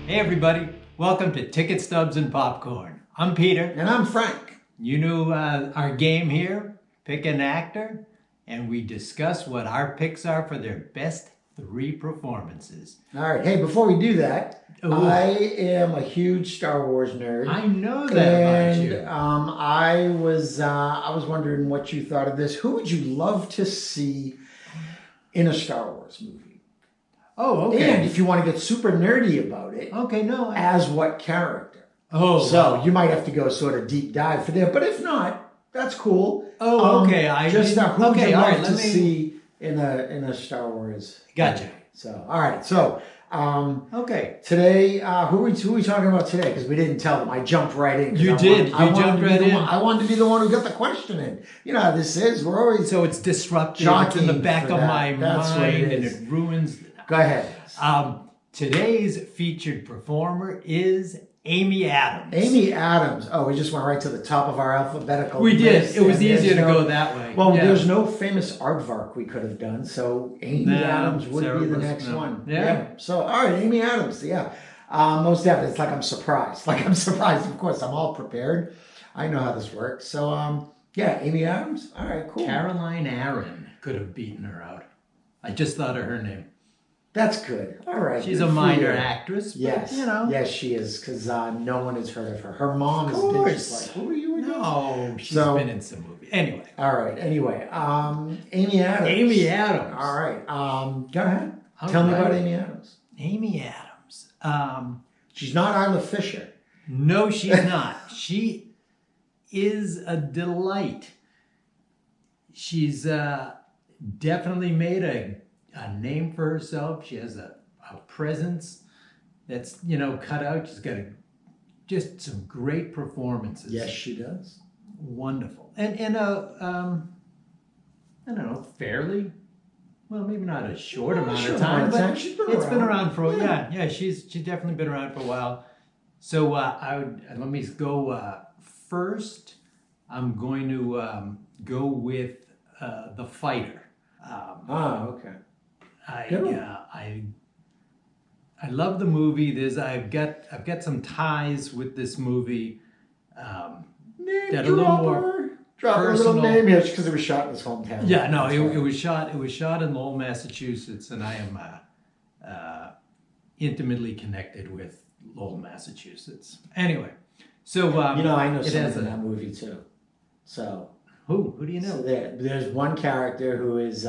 Hey everybody, welcome to Ticket Stubs and Popcorn. I'm Peter. And I'm Frank. You know our game here, pick an actor, and we discuss what our picks are for their best 3 performances. All right. Hey, before we do that, Ooh. I am a huge Star Wars nerd. I know that about you. I was wondering what you thought of this. Who would you love to see in a Star Wars movie? Oh, okay. And if you want to get super nerdy about it, okay, no. as what character? Oh, so you might have to go sort of deep dive for that. But if not, that's cool. Oh, okay. Who would you love to me see in a Star Wars? Gotcha. movie? So all right. So. Okay. Today, who are we talking about today? Because we didn't tell them. I jumped right in. You did. You jumped right in. I wanted to be the one who got the question in. You know how this is. We're always so it's disruptive. It's in the back of my mind, and it ruins. Go ahead. Today's featured performer is Amy Adams. Amy Adams. Oh, we just went right to the top of our alphabetical We list. did. It was easier to go that way. Well, there's no famous aardvark we could have done, so Amy Adams would be the next one. Yeah. So, all right, Amy Adams. Yeah. Most definitely. It's like I'm surprised. Of course, I'm all prepared. I know how this works. So, yeah, Amy Adams. All right, cool. Caroline Aaron could have beaten her out. I just thought of her name. That's good. All right. She's a minor actress. But, yes. You know. Yes, she is, because no one has heard of her. Her mom has been just like, who are you again? No, she's been in some movie. Anyway. All right. Anyway, Amy Adams. Amy Adams. All right. Go ahead. Tell me about Amy Adams. Amy Adams. She's not Isla Fisher. No, she's not. She is a delight. She's definitely made a name for herself. She has a presence that's, cut out. She's got just some great performances. Yes, she does. Wonderful. And I don't know, fairly, well, maybe not a short amount of time, but it's been around for, she's definitely been around for a while. So let me go first. I'm going to go with The Fighter. Okay. I love the movie. I've got some ties with this movie. Name that a little more drop personal. A little name here because it was shot in his hometown. Yeah, no, it was shot in Lowell, Massachusetts, and I am intimately connected with Lowell, Massachusetts. Anyway, so I know someone in that movie too. So who do you know? So there's one character who is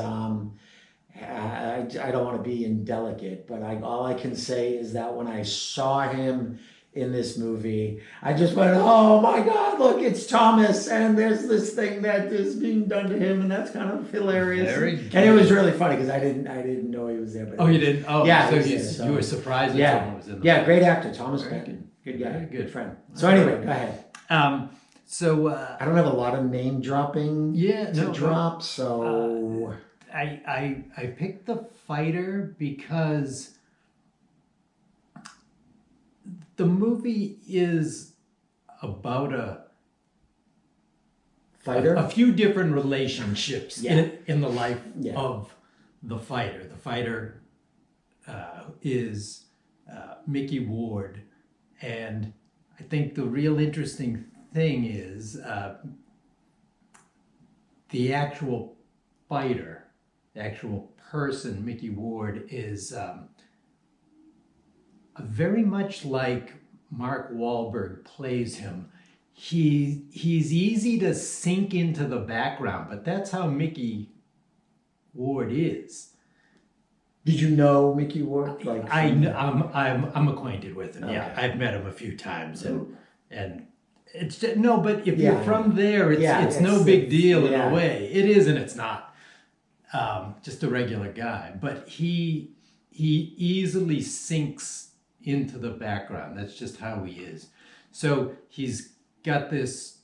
I don't want to be indelicate, but all I can say is that when I saw him in this movie, I just went, oh my God, look, it's Thomas, and there's this thing that is being done to him, and that's kind of hilarious. And it was really funny because I didn't know he was there. But you didn't? Oh, yeah. So you were surprised that someone was in the movie. Great actor, Thomas Bacon. Good guy, good friend. So anyway, go ahead. I don't have a lot of name dropping to drop, so I picked The Fighter because the movie is about a fighter, a few different relationships in the life of the fighter. The fighter is Mickey Ward, and I think the real interesting thing is the actual fighter, the actual person, Mickey Ward, is very much like Mark Wahlberg plays him. He's easy to sink into the background, but that's how Mickey Ward is. Did you know Mickey Ward? I'm acquainted with him. Okay. Yeah, I've met him a few times, and it's just, no. But if you're from there, it's no big deal in a way. It is and it's not. Just a regular guy, but he easily sinks into the background. That's just how he is. So he's got this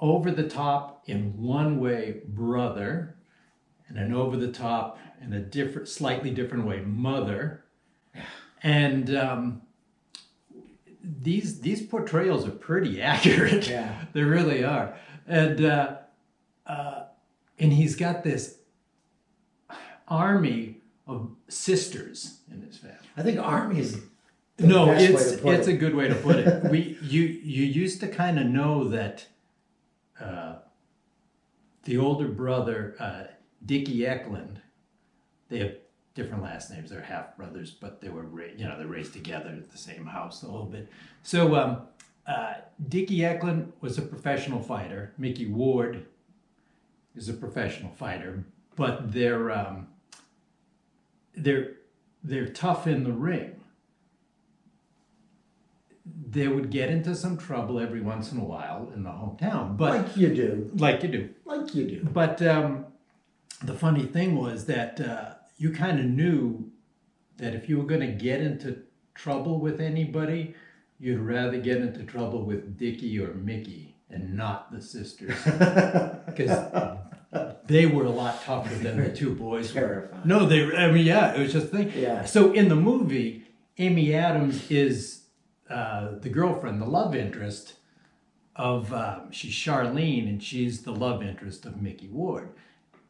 over the top in one way brother, and an over the top in a slightly different way mother, and these portrayals are pretty accurate. Yeah, they really are, and he's got this army of sisters in his family. I think army is the No, best way to put it's it. a good way to put it. You used to kind of know that the older brother, Dickie Eklund, they have different last names. They're half brothers, but they were they're raised together at the same house a little bit. So Dickie Eklund was a professional fighter. Mickey Ward is a professional fighter, but they're tough in the ring. They would get into some trouble every once in a while in the hometown, but Like you do. But the funny thing was that you kind of knew that if you were going to get into trouble with anybody, you'd rather get into trouble with Dickie or Mickey and not the sisters, because they were a lot tougher than the two boys were. Terrifying. No, it was just a thing. Yeah. So in the movie, Amy Adams is the girlfriend, the love interest of, she's Charlene, and she's the love interest of Mickey Ward.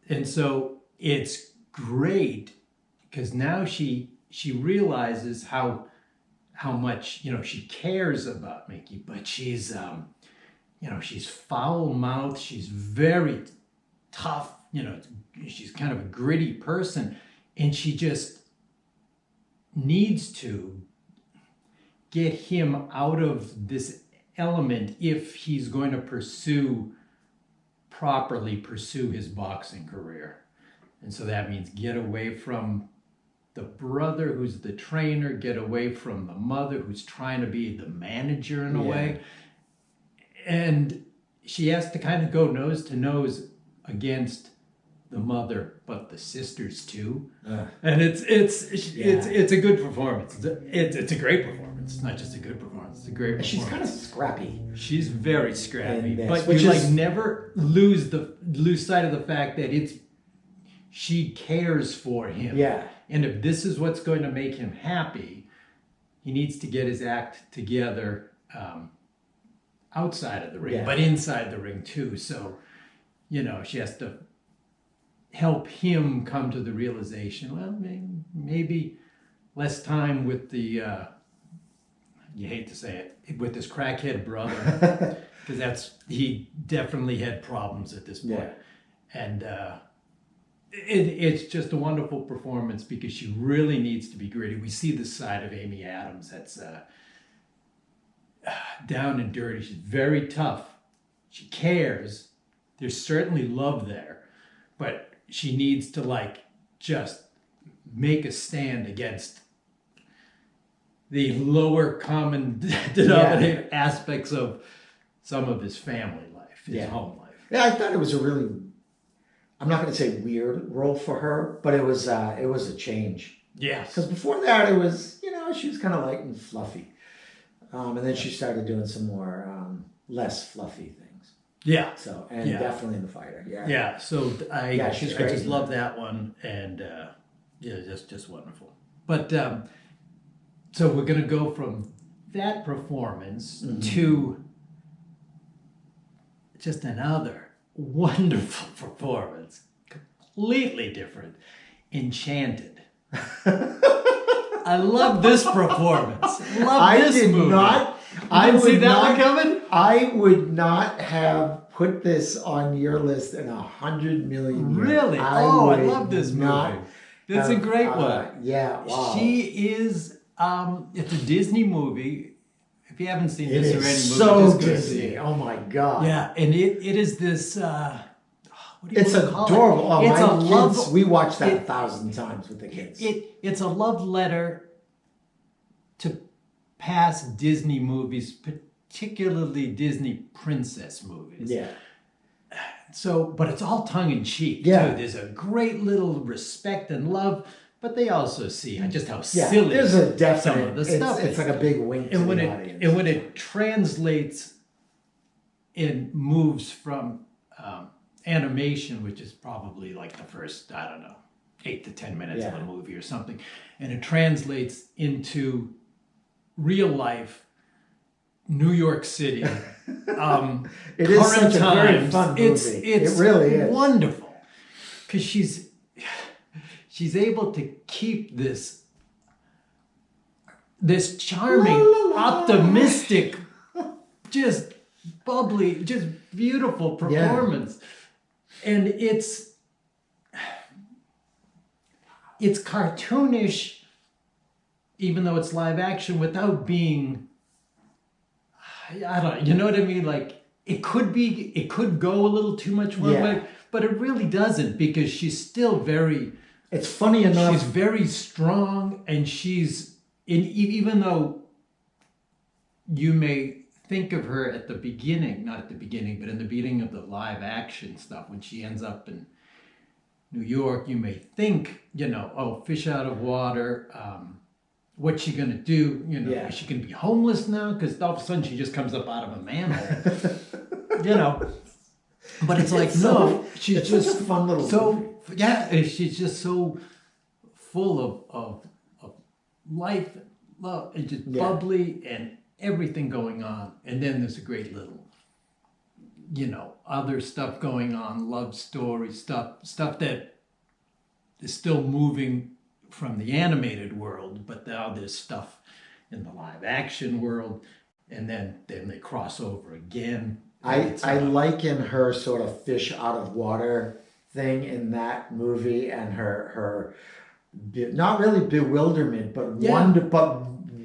And so it's great because now she realizes how much, she cares about Mickey, but she's, she's foul-mouthed, she's very tough, she's kind of a gritty person, and she just needs to get him out of this element if he's going to properly pursue his boxing career. And so that means get away from the brother who's the trainer, get away from the mother who's trying to be the manager in a way. And she has to kind of go nose to nose against the mother, but the sisters too. And it's a good performance. It's a great performance. It's not just a good performance. It's a great performance. She's kind of scrappy. She's very scrappy, This, but you never lose sight of the fact that she cares for him. Yeah. And if this is what's going to make him happy, he needs to get his act together outside of the ring, but inside the ring too. So, she has to help him come to the realization, well, maybe less time with the, you hate to say it, with this crackhead brother, because he definitely had problems at this point. And it's just a wonderful performance because she really needs to be gritty. We see the side of Amy Adams that's down and dirty. She's very tough. She cares. There's certainly love there, but she needs to just make a stand against the lower common denominator aspects of some of his family life, his home life. Yeah, I thought it was a really, I'm not going to say weird role for her, but it was a change. Yes. Because before that, it was, she was kind of light and fluffy. And then she started doing some more less fluffy things. Yeah. So, and definitely in The Fighter. Yeah. Yeah. So I just love that one, and just wonderful. But so we're gonna go from that performance to just another wonderful performance, completely different, Enchanted. I love this performance. Love this movie. I didn't see that one coming. I would not have put this on your list in 100 million years. Really? I love this movie. It's a great one. Yeah, wow. She is, it's a Disney movie. If you haven't seen this or any movie, so just go Disney. see it. Oh my God. Yeah, and it is this, it's adorable. Oh, it's my kids, we watched that 1,000 times with the kids. It's a love letter to past Disney movies, particularly Disney princess movies. Yeah. So, but it's all tongue in cheek too. There's a great little respect and love, but they also see just how silly there's a definite, some of the stuff is. It's like a big wink to the audience. And when it translates and moves from animation, which is probably like the first, 8 to 10 minutes of a movie or something, and it translates into real life New York City. It is such a very fun movie. It's it really is wonderful because she's she's able to keep this charming, optimistic, just bubbly, just beautiful performance. And it's cartoonish, even though it's live action, without being, I don't, you know what I mean? Like, it could go a little too much one way, but it really doesn't, because she's still very, it's funny enough, she's very strong, and even though you may think of her at the beginning, not at the beginning, but in the beginning of the live action stuff, when she ends up in New York, you may think, oh, fish out of water, what's she gonna do? Is she gonna be homeless now? Because all of a sudden she just comes up out of a manhole, But it's like, no, she's just such a fun little movie. She's just so full of life, love, and just bubbly and everything going on. And then there's a great little, other stuff going on, love story stuff that is still moving from the animated world, but now there's stuff in the live action world, and then they cross over again. I liken her sort of fish out of water thing in that movie, and her not really bewilderment, but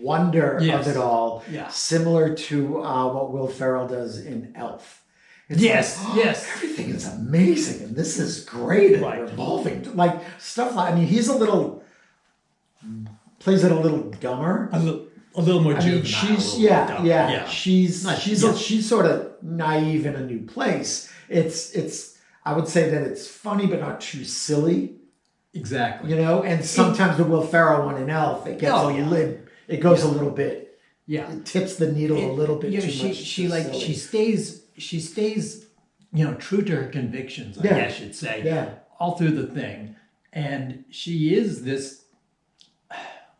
wonder of it all. Yeah. Similar to what Will Ferrell does in Elf. It's everything is amazing, and this is great and revolving. Like stuff like, he's plays it a little dumber. A little more juvenile. She's sort of naive in a new place. It's I would say that it's funny but not too silly. Exactly. And sometimes the Will Ferrell one in Elf, it gets it goes a little bit. Yeah. It tips the needle a little bit too much. She stays true to her convictions, I guess you'd say. Yeah. All through the thing. And she is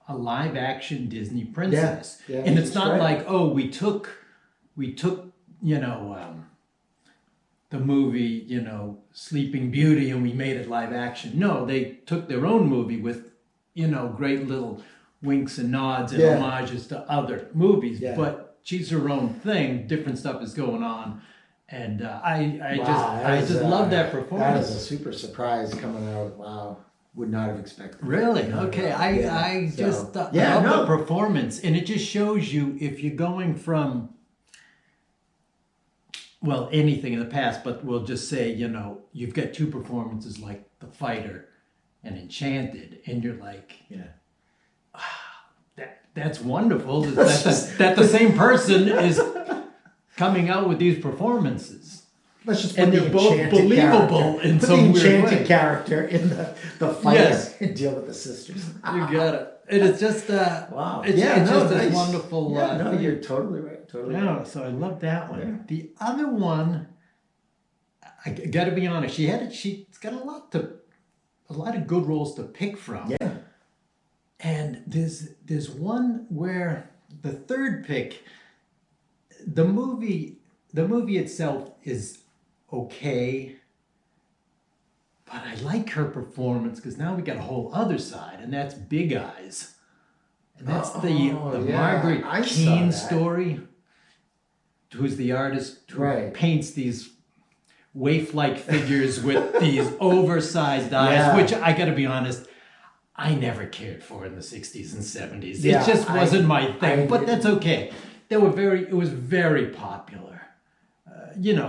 a live action Disney princess. Yeah. And it's not like, we took the movie, Sleeping Beauty, and we made it live action. No, they took their own movie with, great little winks and nods and homages to other movies. Yeah. But she's her own thing. Different stuff is going on. And I just love that performance. That is a super surprise coming out. Wow. Would not have expected. Really? Okay. I love the performance. And it just shows you, if you're going from, anything in the past, but we'll just say, you've got two performances like The Fighter and Enchanted, and you're like, that's wonderful. that the same person is coming out with these performances. Let's just and they're both believable in some weird way. The Enchanted character in the Fighter and deal with the sisters. You got it. And it's just wow. It's just nice. A wonderful. You're totally right. Totally. Yeah. Right. So I love that one. Yeah. The other one, I got to be honest. She's got a lot of good roles to pick from. Yeah. And there's one where the third pick, the movie itself is okay, but I like her performance, because now we got a whole other side, and that's Big Eyes, and that's the Margaret Keane story. Who's the artist who paints these waif-like figures with these oversized eyes, which I got to be honest, I never cared for in the 60s and 70s. It just wasn't my thing, but that's okay. It was very popular.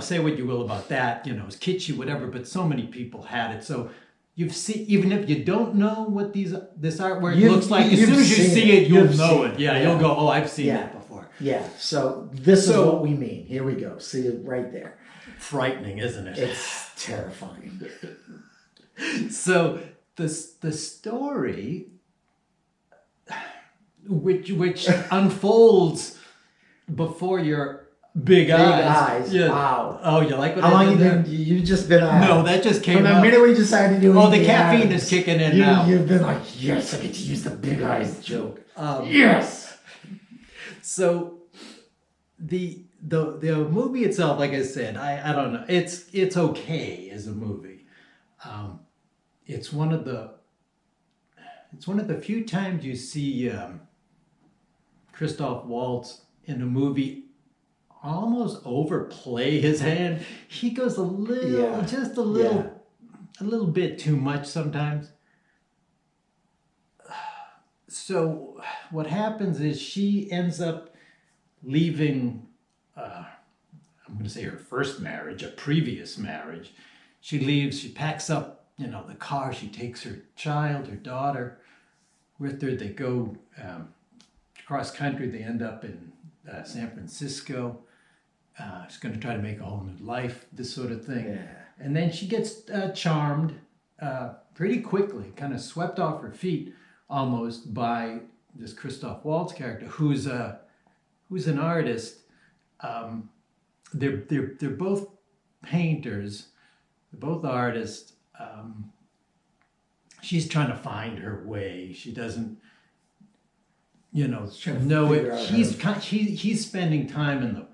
Say what you will about that, it's kitschy, whatever, but so many people had it. So you've seen, even if you don't know what this artwork looks like, as soon as you see it, you'll know it. Yeah, you'll go, I've seen it before. Yeah, so this is what we mean. Here we go. See it right there. Frightening, isn't it? It's terrifying. So the story, which unfolds before your big eyes. Yeah. Wow. Oh, you like what How I long did there? You've just been No, that just came from out. the minute we decided to do it. The caffeine is kicking in now. You've been like, yes, I get to use the big eyes joke. Yes. So the movie itself, like I said, I don't know. It's okay as a movie. It's one of the it's one of the few times you see Christoph Waltz in a movie almost overplay his hand. He goes a little, just a little bit too much sometimes. So what happens is she ends up leaving, I'm going to say her first marriage, a previous marriage. She leaves, she packs up, the car, she takes her child, her daughter with her. They go cross country, they end up in San Francisco. She's going to try to make a whole new life, this sort of thing. Yeah. And then she gets charmed pretty quickly, kind of swept off her feet almost by this Christoph Waltz character, who's an artist. They're both painters, they're both artists. She's trying to find her way. She doesn't, know it. He's spending time in the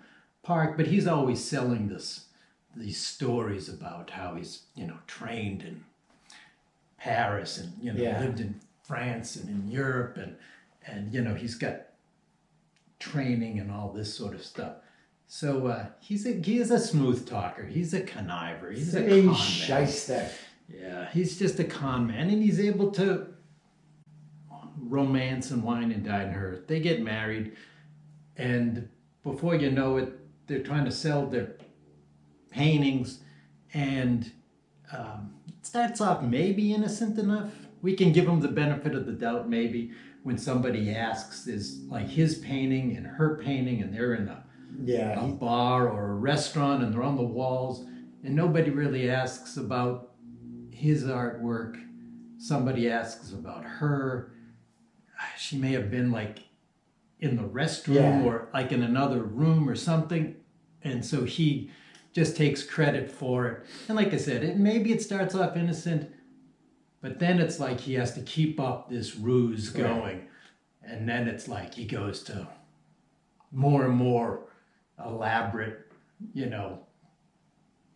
park, but he's always selling these stories about how he's trained in Paris and lived in France and in Europe and he's got training and all this sort of stuff. So he is a smooth talker. He's a conniver. He's a con man. Shyster. Yeah, he's just a con man, and he's able to romance and wine and dine her. They get married, and before you know it, they're trying to sell their paintings, and it starts off maybe innocent enough. We can give them the benefit of the doubt maybe when somebody asks, is like his painting and her painting, and they're in a bar or a restaurant and they're on the walls, and nobody really asks about his artwork. Somebody asks about her. She may have been like in the restroom or like in another room or something, and so he just takes credit for it. And like I said, maybe it starts off innocent, but then it's like he has to keep up this ruse going, and then it's like he goes to more and more elaborate,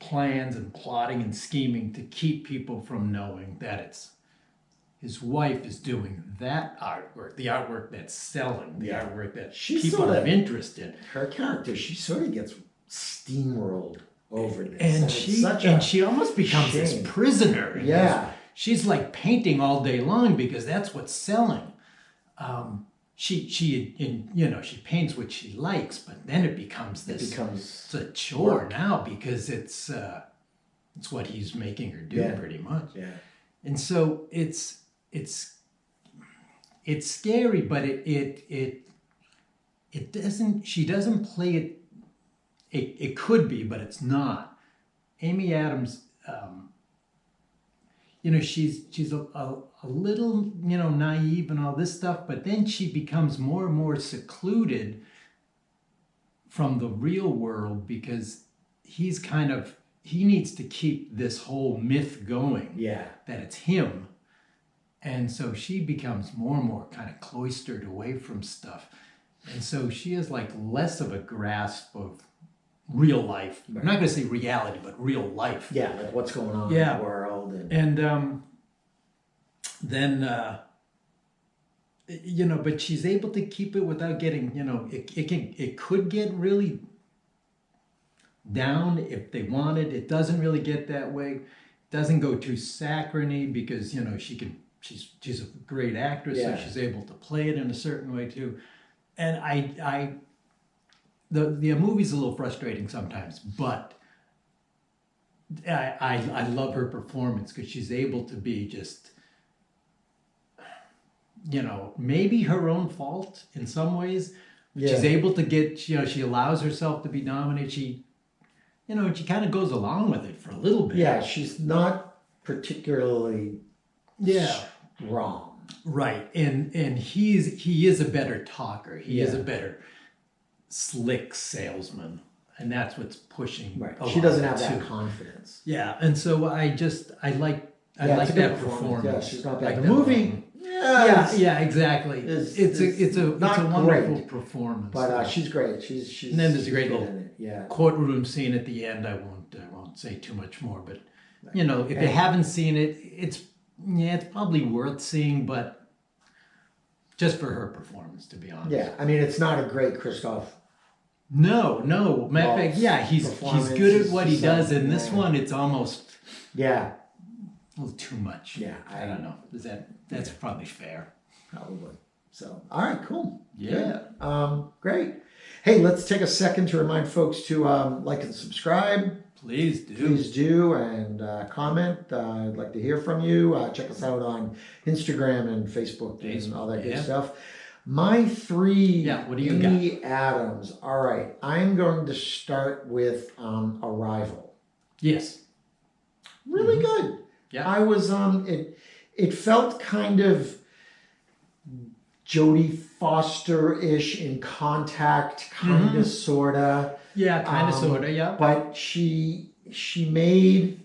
plans and plotting and scheming to keep people from knowing that it's his wife is doing that artwork, the artwork that's selling, the artwork that people have interest in. Her character, she sort of gets steamrolled over this. And she almost becomes this prisoner. Yeah. She's like painting all day long because that's what's selling. She paints what she likes, but then it becomes it's a chore work now because it's what he's making her do pretty much. Yeah. And so it's scary, but it doesn't. She doesn't play it. It could be, but it's not. Amy Adams. She's a little, naive and all this stuff, but then she becomes more and more secluded from the real world because he needs to keep this whole myth going. Yeah. That it's him. And so she becomes more and more kind of cloistered away from stuff. And so she has like less of a grasp of real life. Right. I'm not going to say reality, but real life. Yeah, like what's going on in the world. And then, but she's able to keep it without getting, it could get really down if they wanted. It doesn't really get that way. It doesn't go too saccharine because, she's a great actress, so she's able to play it in a certain way too. And the movie's a little frustrating sometimes, but I love her performance because she's able to be just, maybe her own fault in some ways. Yeah. She's able to get, she allows herself to be dominated. She kind of goes along with it for a little bit. Yeah, she's not particularly wrong. Right, and he is a better talker. He is a better slick salesman, and that's what's pushing. Right, she doesn't have that confidence. Yeah, and so I like that performance. Yeah, she's not bad. The movie. Yeah, exactly. It's a wonderful performance. But she's great. She's and then there's a great little courtroom scene at the end. I won't say too much more, but if you haven't seen it, it's probably worth seeing, but just for her performance, to be honest. Yeah, I mean, it's not a great Christoph. No. Matter of fact, yeah, he's good at what he does. In this one, it's almost a little too much. Yeah, I don't know. That's probably fair? Probably. So, all right, cool. Yeah. Good. Great. Hey, let's take a second to remind folks to like and subscribe. Please do, and comment. I'd like to hear from you. Check us out on Instagram and Facebook and all that good stuff. My 3 what do you got? Adams. All right, I'm going to start with Arrival. Yes. Really good. Yeah. I was it felt kind of Jodie Foster-ish in Contact, kind of, sort of. Yeah, kind of, sort of, yeah. But she made,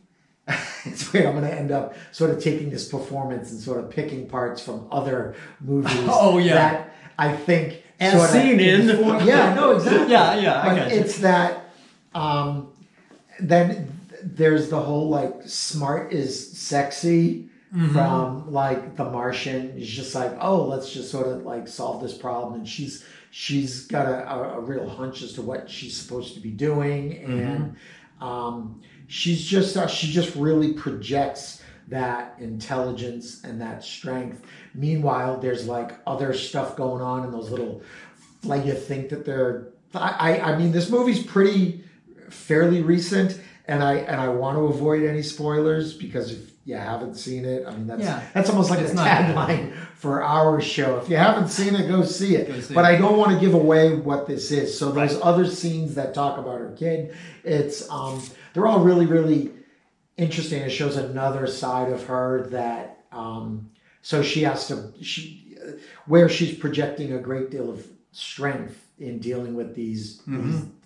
it's weird, I'm going to end up sort of taking this performance and sort of picking parts from other movies. That I think as seen in. Yeah, no, exactly. Yeah, I got you. It's that, then there's the whole, like, smart is sexy from, like, The Martian. It's just like, oh, let's just sort of, like, solve this problem. And she's got a real hunch as to what she's supposed to be doing. And she just really projects that intelligence and that strength. Meanwhile, there's, like, other stuff going on in those little, like, you think that they're, I mean, this movie's fairly recent, and I want to avoid any spoilers, because if you haven't seen it, I mean, that's almost like a tagline for our show. If you haven't seen it, go see it. But I don't want to give away what this is. So those other scenes that talk about her kid, it's they're all really, really interesting. It shows another side of her that so where she's projecting a great deal of strength in dealing with these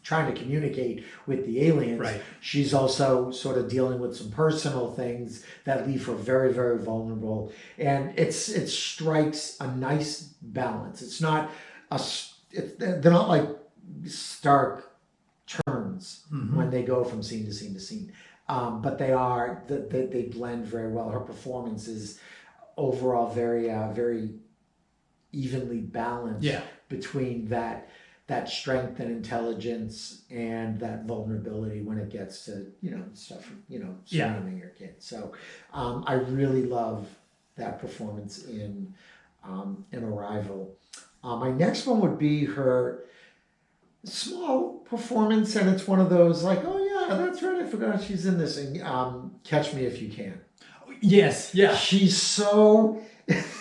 trying to communicate with the aliens. Right. She's also sort of dealing with some personal things that leave her very, very vulnerable. And it strikes a nice balance. It's not they're not like stark turns when they go from scene to scene to scene. But they blend very well. Her performance is overall very, very evenly balanced between that strength and intelligence and that vulnerability when it gets to, stuff, surrounding your kid. So I really love that performance in Arrival. My next one would be her small performance, and it's one of those like, oh yeah, that's right, I forgot she's in this, and Catch Me If You Can. Yes, yeah. She's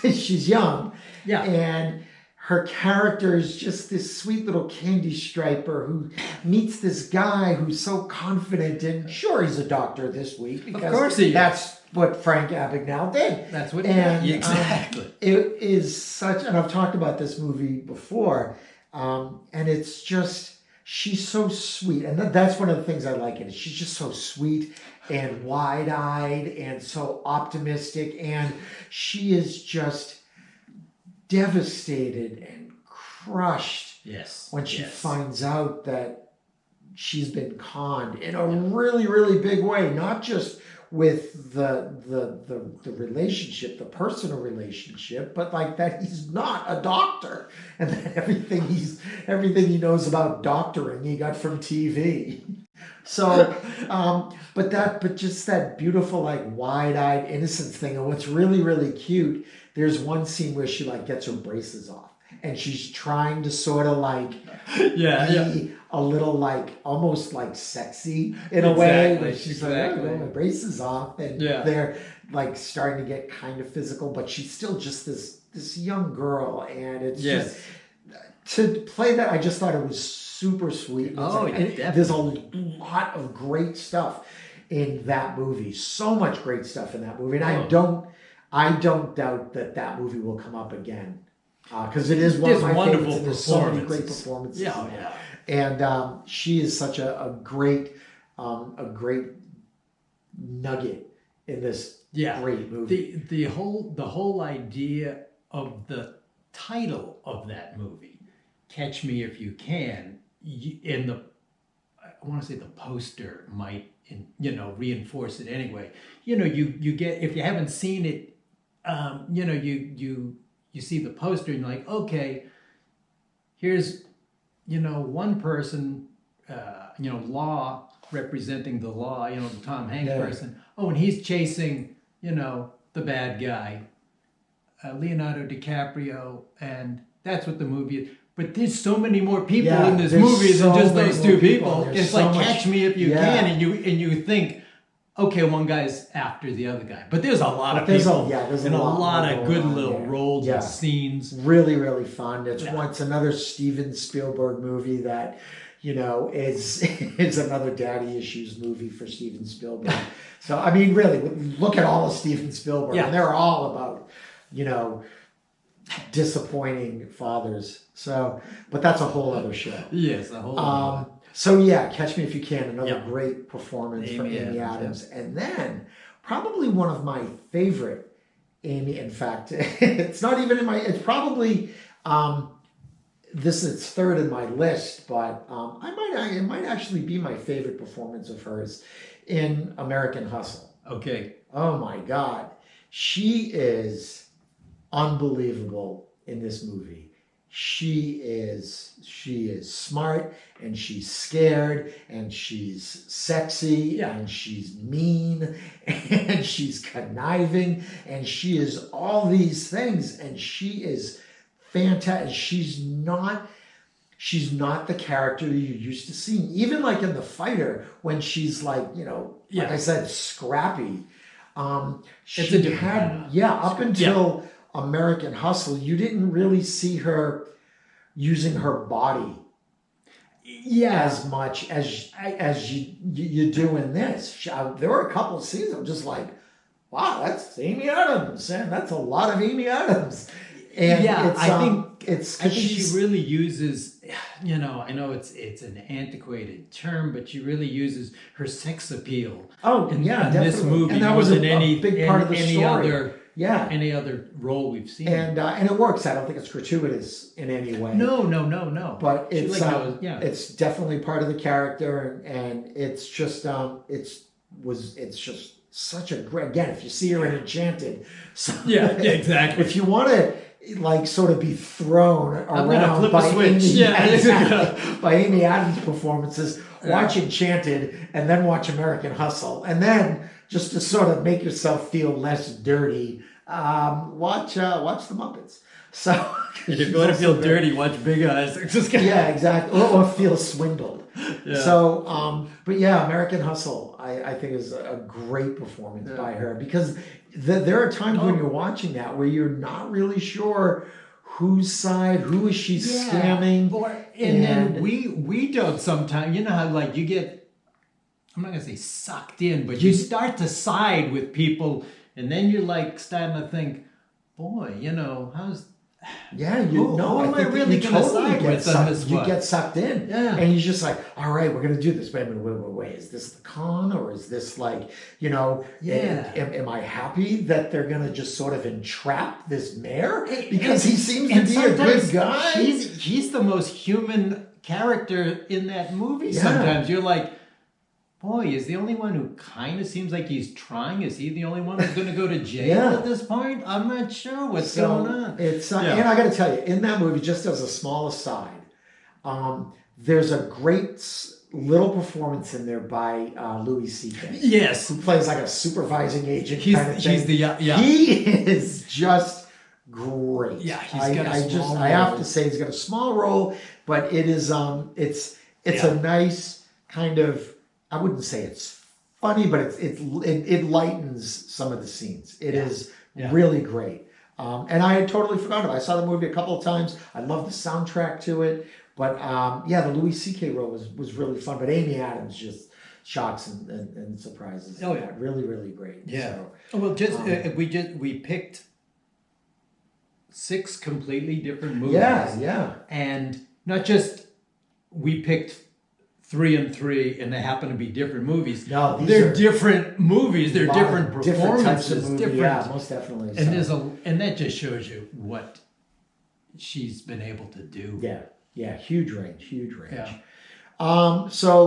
she's young. Yeah. And her character is just this sweet little candy striper who meets this guy who's so confident, and sure, he's a doctor this week, because of course that's what Frank Abagnale did. That's what he did. Exactly. It is such, and I've talked about this movie before, and it's just, she's so sweet. And that's one of the things I like in it. She's just so sweet and wide-eyed and so optimistic, and she is just devastated and crushed when she finds out that she's been conned in a really, really big way, not just with the relationship, the personal relationship, but like that he's not a doctor, and that everything he knows about doctoring he got from TV. So, but just that beautiful, like, wide-eyed innocence thing. And what's really, really cute, there's one scene where she like gets her braces off, and she's trying to sort of like be a little like almost like sexy in a way. Where she's like, oh, I got my braces off, and they're like starting to get kind of physical, but she's still just this young girl, and it's just to play that. I just thought it was super sweet. There's a lot of great stuff in that movie. So much great stuff in that movie, and I don't doubt that movie will come up again, because it is one of my favorites. And there's so many great performances. And she is such a great nugget in this great movie. The whole idea of the title of that movie, Catch Me If You Can, I want to say the poster might reinforce it anyway. You get, if you haven't seen it, you see the poster and you're like, okay, here's, one person, law representing the law, the Tom Hanks person. Oh, and he's chasing, the bad guy, Leonardo DiCaprio, and that's what the movie is. But there's so many more people in this movie than just those two people. It's so like Catch Me If You Can, and you think, okay, one guy's after the other guy, but there's a lot of people, there's a lot of good little roles and scenes. Really, really fun. It's another Steven Spielberg movie that, is another daddy issues movie for Steven Spielberg. So I mean, really, look at all of Steven Spielberg, and they're all about, disappointing fathers. So, but that's a whole other show. Yes, a whole other. So yeah, Catch Me If You Can, another great performance from Amy Adams. And then probably one of my favorite Amy, in fact, it's not even in my, it's probably, this is third in my list, but it might actually be my favorite performance of hers in American Hustle. Okay. Oh my God. She is unbelievable in this movie. She is smart, and she's scared, and she's sexy, and she's mean, and she's conniving, and she is all these things, and she is fantastic. She's not the character you're used to seeing. Even like in The Fighter, when she's like, like I said, scrappy. She had, up until American Hustle, you didn't really see her using her body as much as you do in this. There were a couple of scenes I'm just like, wow, that's Amy Adams, and that's a lot of Amy Adams. And I think she really uses, I know it's an antiquated term, but she really uses her sex appeal. In this movie, and that was a big part of the story. Any other role we've seen, and it works. I don't think it's gratuitous in any way. No. But it's definitely part of the character, and it's just it's just such a great. Again, if you see her in Enchanted, exactly. If you want to sort of be thrown around by Amy Adams' performances, watch Enchanted and then watch American Hustle, and then just to sort of make yourself feel less dirty, watch The Muppets. So if you want to feel dirty, watch Big Eyes. Exactly, or feel swindled. So, but American Hustle, I think is a great performance by her, because there are times when you're watching that where you're not really sure whose side, who is she scamming, and then we don't sometimes. You know how you get. I'm not going to say sucked in, but you start to side with people, and then you're starting to think, boy, how's... who am I really going to side with on this one? You get sucked in, and you're just like, all right, we're going to do this. Wait, is this the con, or is this am I happy that they're going to just sort of entrap this mayor? Because he seems to be a good guy. He's the most human character in that movie. Sometimes you're like, boy, is the only one who kind of seems like he's trying. Is he the only one who's going to go to jail at this point? I'm not sure what's going on. It's and I got to tell you, in that movie, just as a small aside, there's a great little performance in there by Louis C.K. Yes, who plays like a supervising agent kind of thing. He is just great. Yeah, I have to say he's got a small role, but it is it's a nice kind of. I wouldn't say it's funny, but it lightens some of the scenes. It is really great. And I had totally forgotten it. I saw the movie a couple of times. I love the soundtrack to it. But the Louis C.K. role was really fun. But Amy Adams just shocks and surprises. Oh yeah, really, really great. Yeah. Well, we picked 6 completely different movies. Yeah. And not just we picked 3 and 3, and they happen to be different movies. No, they're different movies. They're different performances. Different, most definitely. And and that just shows you what she's been able to do. Yeah, huge range. Yeah. So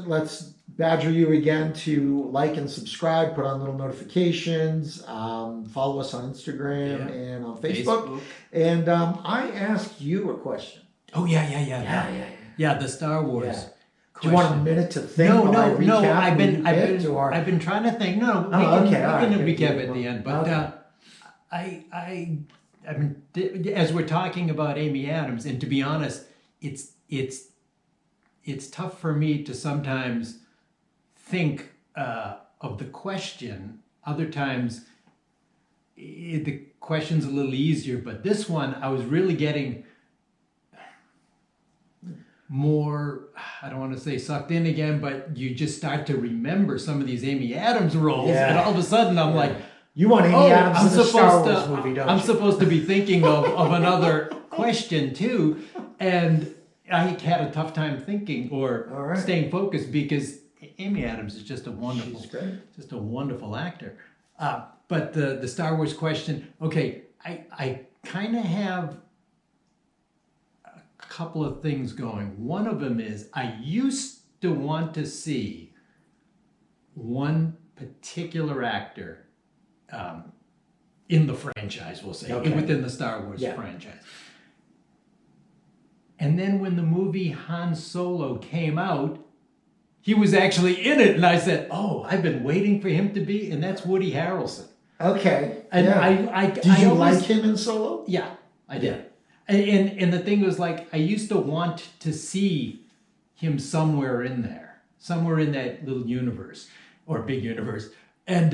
let's badger you again to like and subscribe, put on little notifications, follow us on Instagram and on Facebook. And I asked you a question. Oh yeah. The Star Wars. Yeah. Do you want a minute to think? No. I've been trying to think. No, we can recap at the end. But I mean, as we're talking about Amy Adams, and to be honest, it's tough for me to sometimes think of the question. Other times, the question's a little easier. But this one, I was really getting more, I don't want to say sucked in again, but you just start to remember some of these Amy Adams roles, and all of a sudden I'm like, you want Amy Adams in the Star Wars movie, don't you? I'm supposed to be thinking of another question too, and I had a tough time thinking or staying focused because Amy Adams is just a wonderful actor. But the Star Wars question, okay, I kind of have couple of things going. One of them is I used to want to see one particular actor in the franchise, we'll say, within the Star Wars franchise. And then when the movie Han Solo came out, he was actually in it, and I said, "Oh, I've been waiting for him to be," and that's Woody Harrelson. Okay. And did you like him in Solo? Yeah, I did. And the thing was, like, I used to want to see him somewhere in there, somewhere in that little universe or big universe, and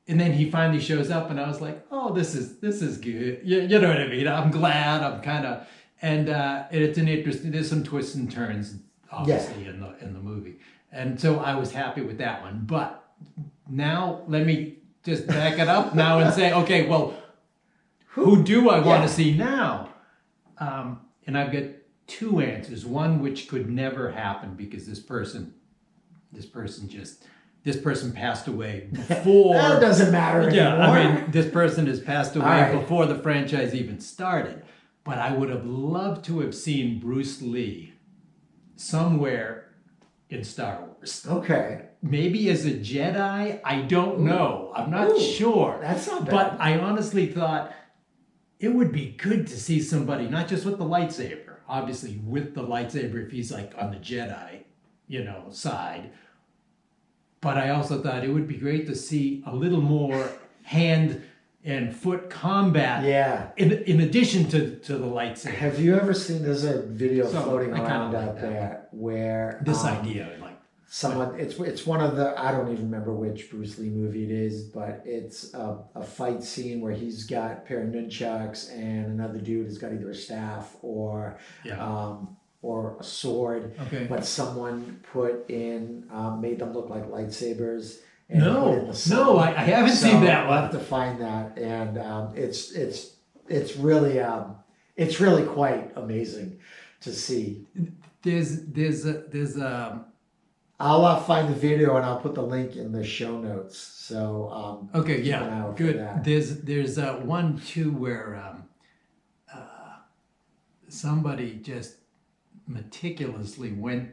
then he finally shows up, and I was like, oh, this is good. You know what I mean? I'm glad. I'm kind of, and it's an interesting. There's some twists and turns, obviously, in the movie, and so I was happy with that one. But now let me just back it up now and say, okay, well, who do I want to see now? And I've got two answers. One which could never happen because this person passed away before. That doesn't matter anymore. Yeah, I mean, this person has passed away before the franchise even started. But I would have loved to have seen Bruce Lee somewhere in Star Wars. Okay. Maybe as a Jedi, I don't know. I'm not sure. That's not bad. But I honestly thought it would be good to see somebody, not just with the lightsaber, obviously with the lightsaber if he's like on the Jedi, side. But I also thought it would be great to see a little more hand and foot combat. Yeah. In addition to the lightsaber. Have you ever seen? There's a video floating around out there where this idea, someone. It's one of the. I don't even remember which Bruce Lee movie it is, but it's a fight scene where he's got a pair of nunchucks and another dude has got either a staff or a sword. Okay. But someone made them look like lightsabers. No, I haven't seen that one. I'll have to find that, and it's really quite amazing to see. I'll find the video and I'll put the link in the show notes. So good. There's one too where somebody just meticulously went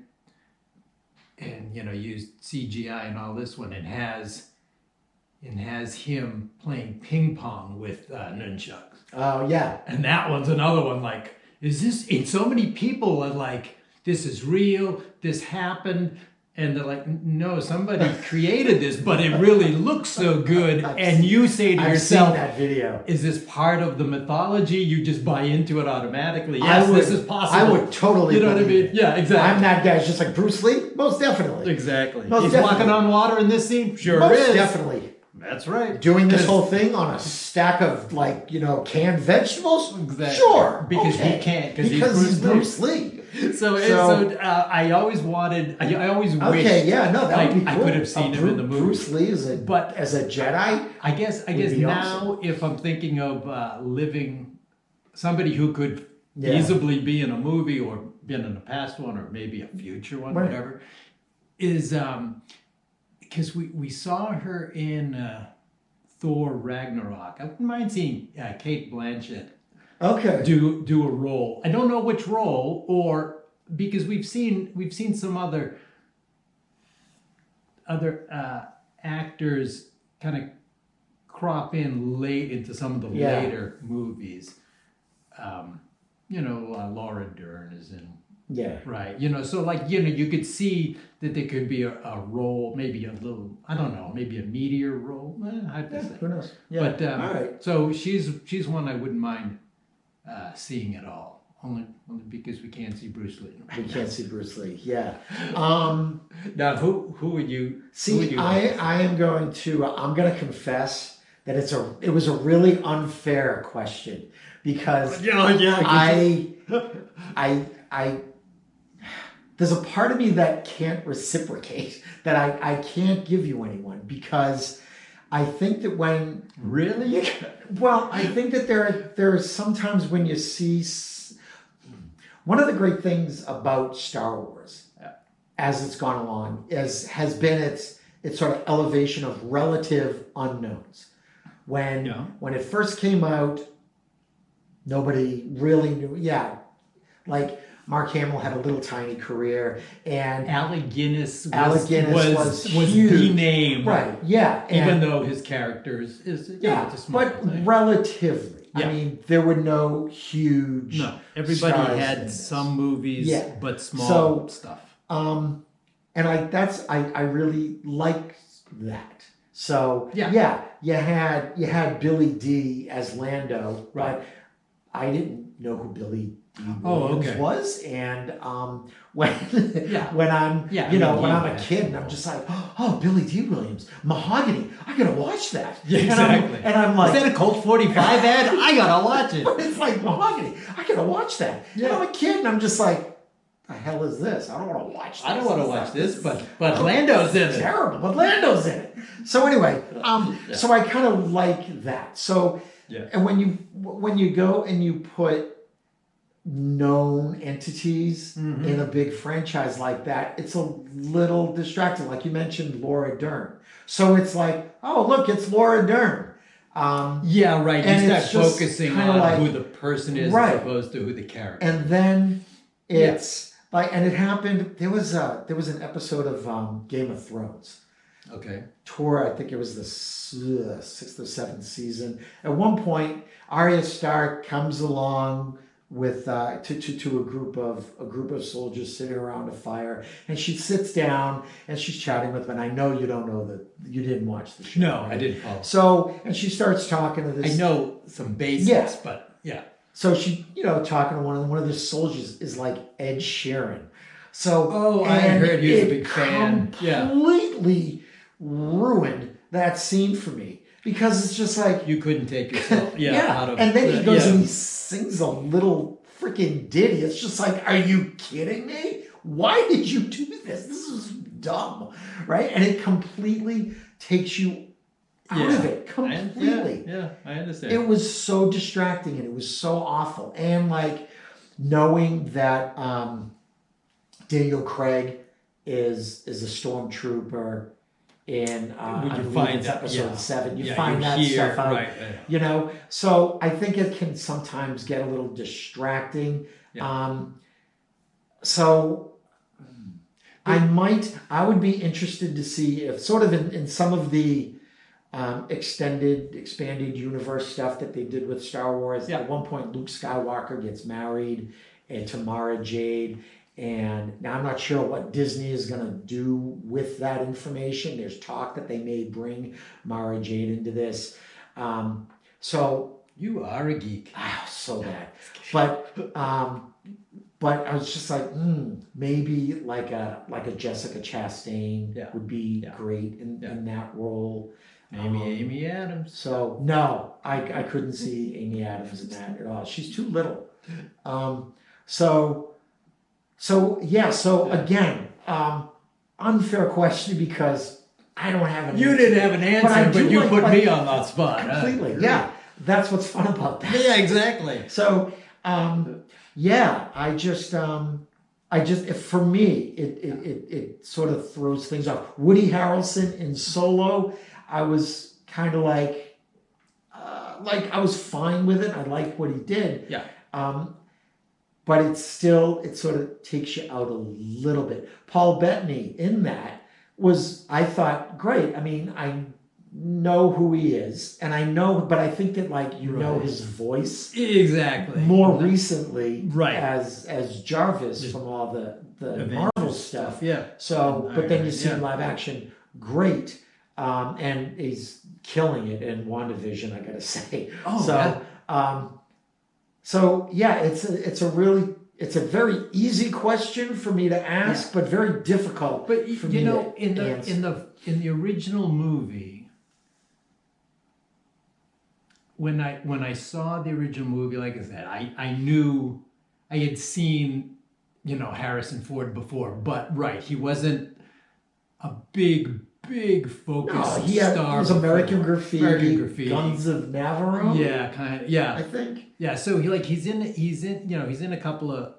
and used CGI and all this one and has him playing ping pong with nunchucks. Oh yeah. And that one's another one. Like, is this? And so many people are like, this is real. This happened. And they're like, no, somebody created this, but it really looks so good. And you say to yourself, seen that video. Is this part of the mythology? You just buy into it automatically. Yes, this is possible. I would totally. You know what I mean? Yeah, exactly. I'm that guy. It's just like Bruce Lee. Most definitely. Exactly. He's walking on water in this scene. Sure Most is. Definitely. That's right. Doing this whole thing on a stack of canned vegetables. Exactly. Sure. Because he can't. Because he's Bruce Lee. So I always wanted. I always wished. Okay, yeah, no, that would be cool. I could have seen him in the movie. Bruce Lee as a Jedi. I guess now, awesome. If I'm thinking of living, somebody who could feasibly be in a movie or been in a past one or maybe a future one, whatever, is because we saw her in Thor Ragnarok. I wouldn't mind seeing Kate Blanchett. Okay. Do a role. I don't know which role, or because we've seen some other actors kind of crop in late into some of the later movies. Laura Dern is in. Yeah. Right. So like, you could see that there could be a role, maybe a little, I don't know, maybe a meteor role. Hard to say. Who knows? Yeah. But all right. So she's one I wouldn't mind seeing at all. Only because we can't see Bruce Lee. We can't see Bruce Lee. Yeah. Now, who would you see? Who would you I'm going to confess that it was a really unfair question because I there's a part of me that can't reciprocate, that I can't give you anyone, because I think that when really, I think that there are sometimes when you see. One of the great things about Star Wars, as it's gone along, has been its sort of elevation of relative unknowns. When it first came out, nobody really knew. Yeah, like Mark Hamill had a little tiny career, and Alec Guinness was huge. The name, right? Yeah, even though his character is it's a small but thing. relatively. Yeah. I mean, there were no huge. No, everybody stars had some movies, but small stuff. And I really like that. So you had Billy D as Lando, right? But I didn't know who Billy D was, and when I'm when I'm a kid and I'm just like, oh, Billy D. Williams, Mahogany, I gotta watch that. Yeah, exactly. And I'm like, is that a Colt 45 ad? I gotta watch it. It's like Mahogany, I gotta watch that. Yeah. And I'm a kid and I'm just like, the hell is this? I don't want to watch this. I don't want to watch this, but Lando's in it. Terrible, but Lando's in it. So anyway, so I kind of like that. So and when you go and you put known entities in a big franchise like that, it's a little distracting. Like you mentioned, Laura Dern. So it's like, oh look, it's Laura Dern. Yeah, right. You start focusing on like, who the person is as opposed to who the character. And then it's like, and it happened. There was an episode of Game of Thrones. Okay. Tour, I think it was the 6th or 7th season. At one point, Arya Stark comes along with to a group of soldiers sitting around a fire, and she sits down and she's chatting with them. And I know you don't know that you didn't watch the show. No, right? I didn't follow. So, and she starts talking to this. I know some basics, but yeah. So she, talking to one of the soldiers is like Ed Sheeran. So I heard he was a big fan. Completely ruined that scene for me, because it's just like you couldn't take yourself out of. And then he goes and he sings a little freaking ditty. It's just like, are you kidding me? Why did you do this? This is dumb, right? And it completely takes you out of it completely. I understand. It was so distracting and it was so awful. And like knowing that Daniel Craig is a stormtrooper in I believe it's episode 7. You find that stuff out. Right. So I think it can sometimes get a little distracting. Yeah. So I would be interested to see if sort of in some of the expanded universe stuff that they did with Star Wars. At one point, Luke Skywalker gets married to Mara Jade. And now I'm not sure what Disney is going to do with that information. There's talk that they may bring Mara Jade into this. So you are a geek. So bad. But I was just like, maybe like a Jessica Chastain would be great in that role. Maybe Amy Adams. So no, I couldn't see Amy Adams in that at all. She's too little. So again, unfair question because I don't have an answer. You didn't have an answer, but you put me on that spot. Completely, yeah. That's what's fun about that. Yeah, exactly. So, I just for me, it sort of throws things off. Woody Harrelson in Solo, I was kind of like I was fine with it. I liked what he did. Yeah. but it sort of takes you out a little bit. Paul Bettany in that was, I thought, great. I mean, I know who he is, and but I think that like know his voice exactly more recently, right, as Jarvis from all the Marvel stuff. Yeah. So, but then you see him live action, great, and he's killing it in WandaVision, I gotta say. Oh, so, yeah. So yeah, it's a very easy question for me to ask, but very difficult. But for me to answer. in the original movie, when I saw the original movie, like I said, I knew I had seen, Harrison Ford before, but he wasn't a big focus star. It was American Graffiti, Guns of Navarone. Yeah, kind of. Yeah, I think. Yeah, so he's in a couple of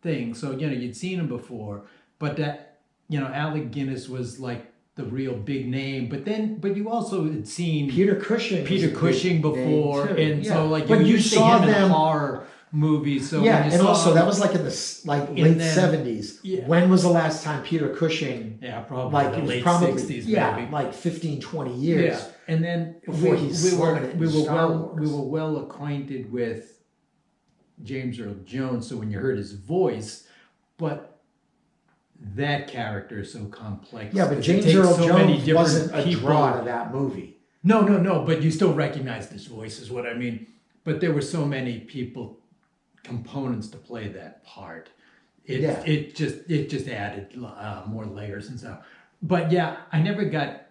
things. So you'd seen him before, but that Alec Guinness was like the real big name. But you also had seen Peter Cushing before, and so like but you used saw to him them in horror movies. So and also that was like in the late 70s. Yeah. When was the last time Peter Cushing? Yeah, probably like the late 60s. Yeah, maybe. Like 15, 20 years. Yeah, and then before we were well acquainted with James Earl Jones. So when you heard his voice, but that character is so complex. Yeah, but James Earl Jones wasn't a draw to that movie. No, but you still recognized his voice, is what I mean. But there were so many components to play that part. It just added more layers and stuff. But yeah, I never got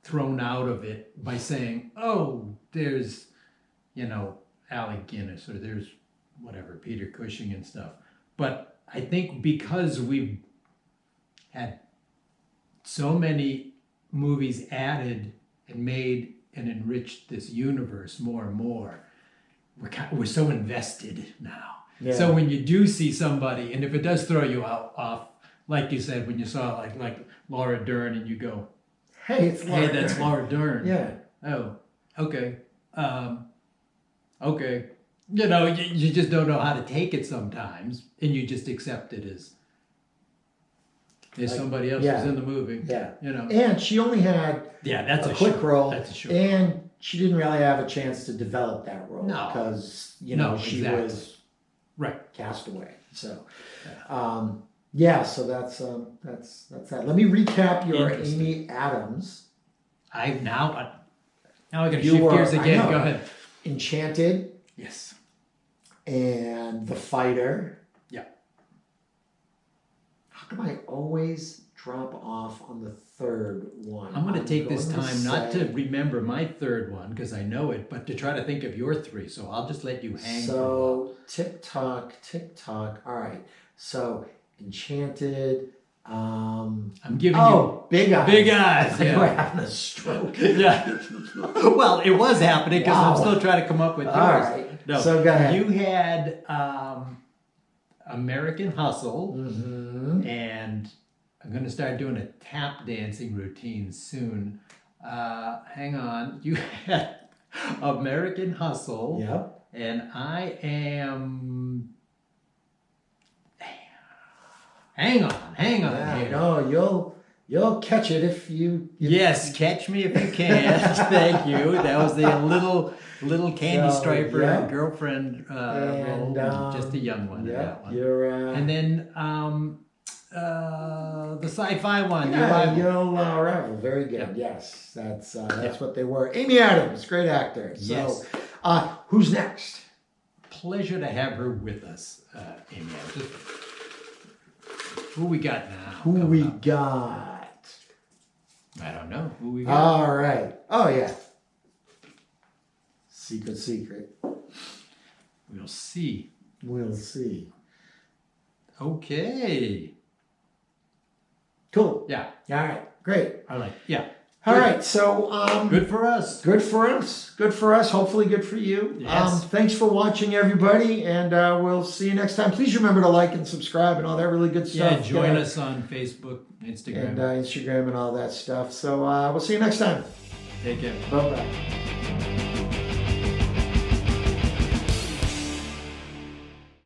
thrown out of it by saying, oh, there's Alec Guinness, or there's whatever, Peter Cushing and stuff. But I think because we've had so many movies added and made and enriched this universe more and more, we're so invested now. Yeah. So when you do see somebody, and if it does throw you off, like you said, when you saw like Laura Dern, and you go, hey, that's Laura Dern. Yeah. Oh, okay. Okay. You just don't know how to take it sometimes, and you just accept it as somebody else who's in the movie. Yeah. And she only had that's a quick role. That's a short and she didn't really have a chance to develop that role because she was cast away. So so that's that. Let me recap your Amy Adams. Now I gotta shift gears again. Go ahead. Enchanted. Yes. And The Fighter. Yeah. How come I always drop off on the third one? I'm going to take this time not to remember my third one because I know it, but to try to think of your three. So I'll just let you hang. So tick tock. All right. So Enchanted. I'm giving you Big Eyes. Big Eyes. I think we're having a stroke. Yeah. Well, it was happening because I'm still trying to come up with yours. All right. No, so go ahead. You had American Hustle, and I'm going to start doing a tap dancing routine soon. Hang on. You had American Hustle. Yep. And I am... Hang on here. No, you'll catch it if you... Yes, catch me if you can. Thank you. That was the little candy striper girlfriend role. Just a young one. Yeah, that one. You're... And then the sci-fi one. Yeah, You'll Rival. Very good. Yeah. Yes, that's what they were. Amy Adams, great actor. So, yes. Who's next? Pleasure to have her with us, Amy Adams. Who we got now? Who we got? I don't know. Who we got? All right. Oh, yeah. Secret. We'll see. Okay. Cool. Yeah. All right. Great. I like. Yeah. All right. So good for us. Good for us. Hopefully good for you. Yes. Thanks for watching, everybody, and we'll see you next time. Please remember to like and subscribe and all that really good stuff. Yeah, join us on Facebook, Instagram. And Instagram and all that stuff. So we'll see you next time. Take care. Bye-bye.